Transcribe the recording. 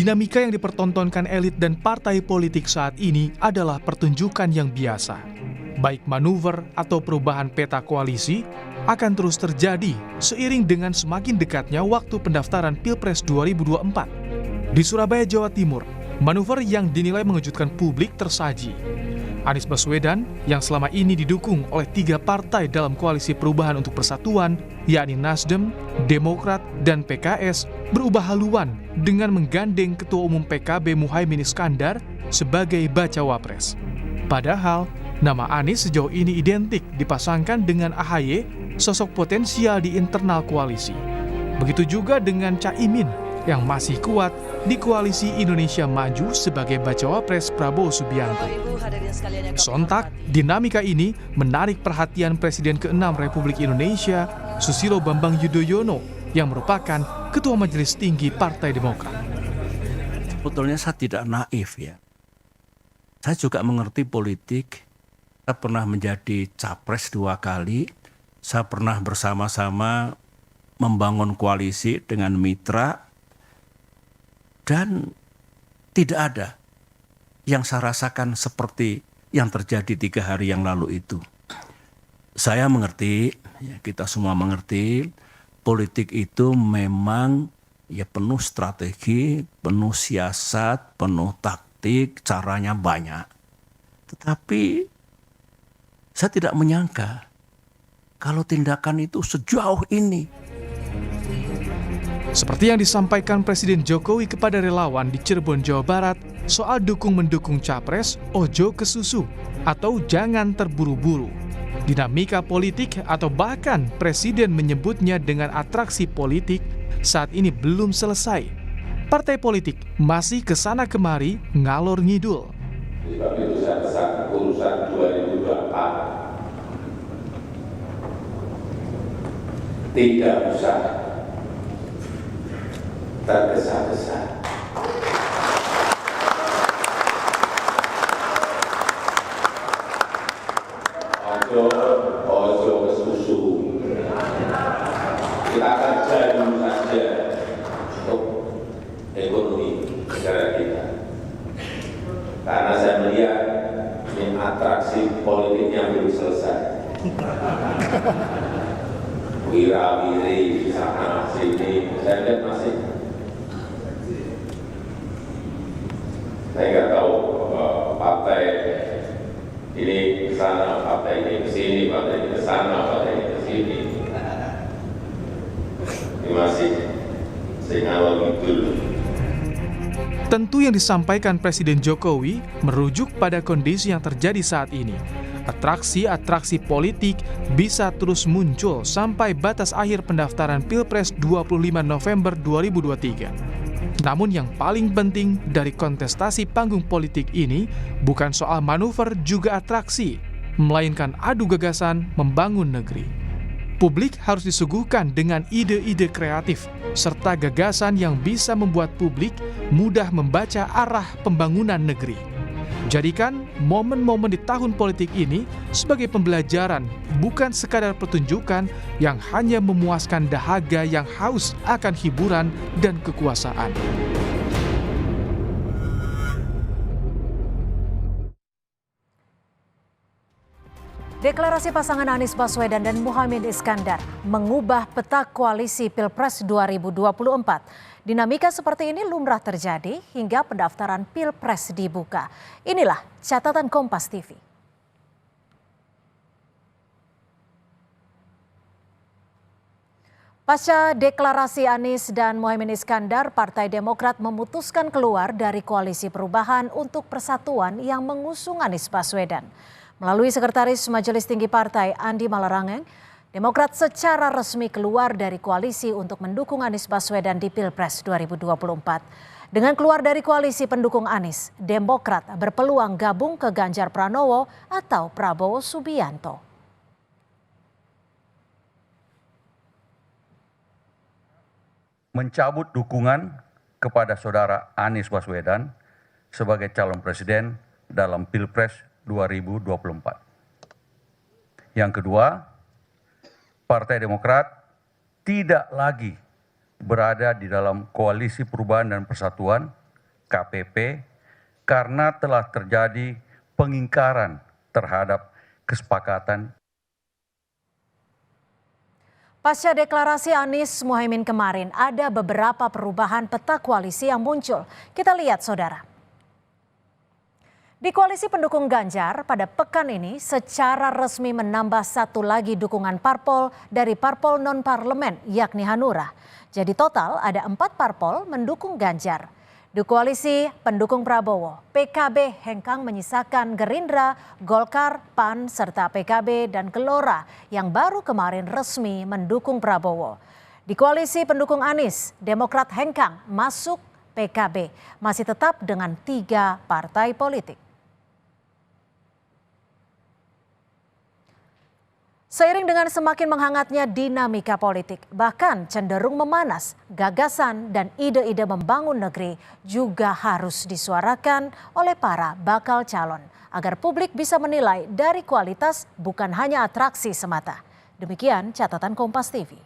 dinamika yang dipertontonkan elit dan partai politik saat ini adalah pertunjukan yang biasa. Baik manuver atau perubahan peta koalisi akan terus terjadi seiring dengan semakin dekatnya waktu pendaftaran Pilpres 2024. Di Surabaya, Jawa Timur, manuver yang dinilai mengejutkan publik tersaji. Anies Baswedan yang selama ini didukung oleh 3 partai dalam koalisi perubahan untuk persatuan, yakni Nasdem, Demokrat, dan PKS, berubah haluan dengan menggandeng Ketua Umum PKB Muhaimin Iskandar sebagai bacawa pres. Padahal, nama Anies sejauh ini identik dipasangkan dengan AHY, sosok potensial di internal koalisi. Begitu juga dengan Caimin yang masih kuat di koalisi Indonesia Maju sebagai bacawa pres Prabowo Subianto. Sontak, dinamika ini menarik perhatian Presiden ke-6 Republik Indonesia, Susilo Bambang Yudhoyono, yang merupakan Ketua Majelis Tinggi Partai Demokrat. Sebetulnya saya tidak naif ya. Saya juga mengerti politik. Saya pernah menjadi capres 2 kali. Saya pernah bersama-sama membangun koalisi dengan mitra. Dan tidak ada yang saya rasakan seperti yang terjadi 3 hari yang lalu itu. Saya mengerti, ya kita semua mengerti, politik itu memang ya penuh strategi, penuh siasat, penuh taktik, caranya banyak. Tetapi saya tidak menyangka kalau tindakan itu sejauh ini. Seperti yang disampaikan Presiden Jokowi kepada relawan di Cirebon, Jawa Barat, soal dukung-mendukung capres, ojo kesusu, atau jangan terburu-buru. Dinamika politik atau bahkan Presiden menyebutnya dengan atraksi politik saat ini belum selesai. Partai politik masih kesana kemari ngalor ngidul. Sebab itu saya pesan urusan 2024 tidak usah tergesa-gesa. Ojo kesusu. Kita kerja dulu saja untuk ekonomi negara kita. Karena saya melihat ini atraksi politiknya belum selesai. Wira-wiri di sana sini, saya lihat masih. Saya nggak tahu partai ini ke sana, partai ini ke sini, partai ini ke sana, partai ini ke sini. Ini masih ngalor ngidul. Tentu yang disampaikan Presiden Jokowi merujuk pada kondisi yang terjadi saat ini. Atraksi-atraksi politik bisa terus muncul sampai batas akhir pendaftaran Pilpres 25 November 2023. Namun yang paling penting dari kontestasi panggung politik ini bukan soal manuver juga atraksi, melainkan adu gagasan membangun negeri. Publik harus disuguhkan dengan ide-ide kreatif serta gagasan yang bisa membuat publik mudah membaca arah pembangunan negeri. Jadikan momen-momen di tahun politik ini sebagai pembelajaran, bukan sekadar pertunjukan yang hanya memuaskan dahaga yang haus akan hiburan dan kekuasaan. Deklarasi pasangan Anies Baswedan dan Muhaimin Iskandar mengubah peta koalisi Pilpres 2024. Dinamika seperti ini lumrah terjadi hingga pendaftaran Pilpres dibuka. Inilah catatan Kompas TV. Pasca deklarasi Anies dan Muhaimin Iskandar, Partai Demokrat memutuskan keluar dari Koalisi Perubahan untuk Persatuan yang mengusung Anies Baswedan. Melalui Sekretaris Majelis Tinggi Partai Andi Malarangeng, Demokrat secara resmi keluar dari koalisi untuk mendukung Anies Baswedan di Pilpres 2024. Dengan keluar dari koalisi pendukung Anies, Demokrat berpeluang gabung ke Ganjar Pranowo atau Prabowo Subianto. Mencabut dukungan kepada saudara Anies Baswedan sebagai calon presiden dalam Pilpres 2024. Yang kedua, Partai Demokrat tidak lagi berada di dalam Koalisi Perubahan dan Persatuan KPP karena telah terjadi pengingkaran terhadap kesepakatan. Pasca deklarasi Anies Muhaimin kemarin, ada beberapa perubahan peta koalisi yang muncul. Kita lihat, saudara. Di koalisi pendukung Ganjar, pada pekan ini secara resmi menambah satu lagi dukungan parpol dari parpol non-parlemen, yakni Hanura. Jadi total ada 4 parpol mendukung Ganjar. Di koalisi pendukung Prabowo, PKB hengkang menyisakan Gerindra, Golkar, PAN, serta PKB dan Gelora yang baru kemarin resmi mendukung Prabowo. Di koalisi pendukung Anies, Demokrat hengkang masuk PKB, masih tetap dengan 3 partai politik. Seiring dengan semakin menghangatnya dinamika politik, bahkan cenderung memanas, gagasan dan ide-ide membangun negeri juga harus disuarakan oleh para bakal calon agar publik bisa menilai dari kualitas bukan hanya atraksi semata. Demikian catatan Kompas TV.